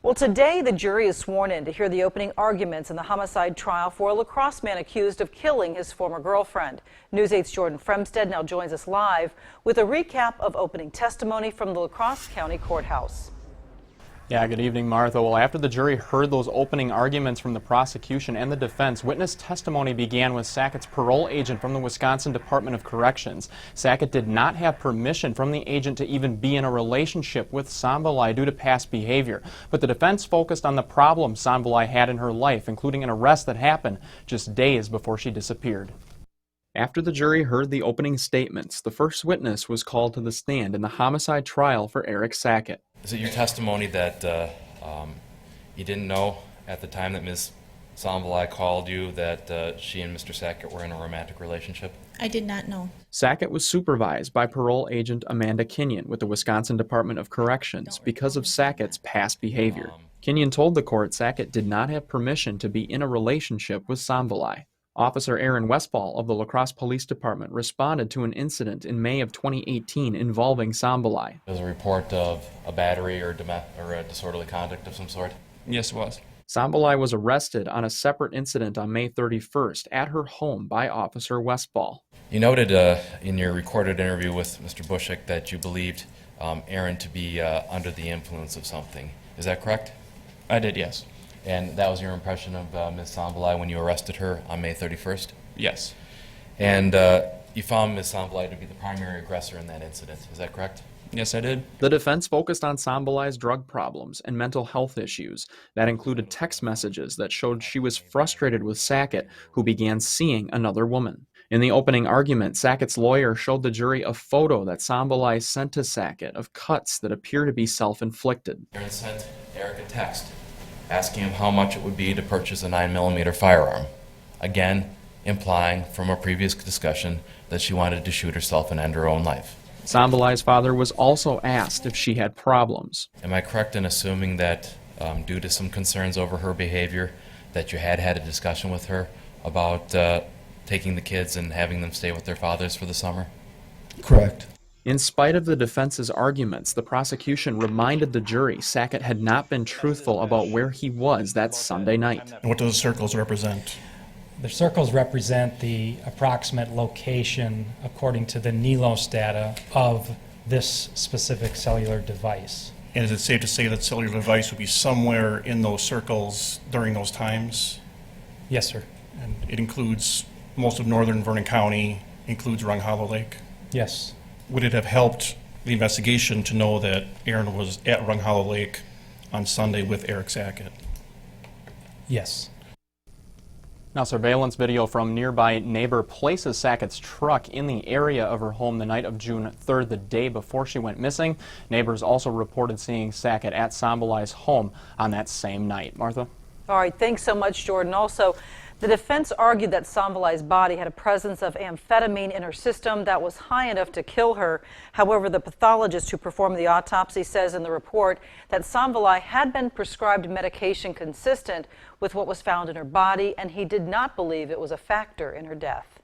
Well, today the jury is sworn in to hear the opening arguments in the homicide trial for a La Crosse man accused of killing his former girlfriend. News 8's Jordan Fremstead now joins us live with a recap of opening testimony from the La Crosse County Courthouse. Yeah, good evening, Martha. Well, after the jury heard those opening arguments from the prosecution and the defense, witness testimony began with Sackett's parole agent from the Wisconsin Department of Corrections. Sackett did not have permission from the agent to even be in a relationship with Somvilai due to past behavior. But the defense focused on the problems Somvilai had in her life, including an arrest that happened just days before she disappeared. After the jury heard the opening statements, the first witness was called to the stand in the homicide trial for Erik Sackett. Is it your testimony that you didn't know at the time that Ms. Somvilai called you that she and Mr. Sackett were in a romantic relationship? I did not know. Sackett was supervised by parole agent Amanda Kenyon with the Wisconsin Department of Corrections because of Sackett's past behavior. Kenyon told the court Sackett did not have permission to be in a relationship with Somvilai. Officer Aaron Westfall of the La Crosse Police Department responded to an incident in May of 2018 involving Somvilai. There was a report of a battery or a disorderly conduct of some sort? Yes, it was. Somvilai was arrested on a separate incident on May 31st at her home by Officer Westfall. You noted in your recorded interview with Mr. Bushek that you believed Erin to be under the influence of something. Is that correct? I did, yes. And that was your impression of Ms. Somvilai when you arrested her on May 31st? Yes. And you found Ms. Somvilai to be the primary aggressor in that incident. Is that correct? Yes, I did. The defense focused on Somvilai's drug problems and mental health issues. That included text messages that showed she was frustrated with Sackett, who began seeing another woman. In the opening argument, Sackett's lawyer showed the jury a photo that Somvilai sent to Sackett of cuts that appear to be self-inflicted. Erin sent Erik a text asking him how much it would be to purchase a 9mm firearm, again implying from a previous discussion that she wanted to shoot herself and end her own life. Somvilai's father was also asked if she had problems. Am I correct in assuming that due to some concerns over her behavior that you had a discussion with her about taking the kids and having them stay with their fathers for the summer? Correct. In spite of the defense's arguments, the prosecution reminded the jury Sackett had not been truthful about where he was that Sunday night. And what do the circles represent? The circles represent the approximate location, according to the NELOS data, of this specific cellular device. And is it safe to say that cellular device would be somewhere in those circles during those times? Yes, sir. And it includes most of northern Vernon County, includes Rung Hollow Lake? Yes. Would it have helped the investigation to know that Erin was at Rung Hollow Lake on Sunday with Erik Sackett? Yes. Now, surveillance video from nearby neighbor places Sackett's truck in the area of her home the night of June 3rd, the day before she went missing. Neighbors also reported seeing Sackett at Somvilai's home on that same night. Martha? All right, thanks so much, Jordan. Also, the defense argued that Somvilai's body had a presence of amphetamine in her system that was high enough to kill her. However, the pathologist who performed the autopsy says in the report that Somvilai had been prescribed medication consistent with what was found in her body, and he did not believe it was a factor in her death.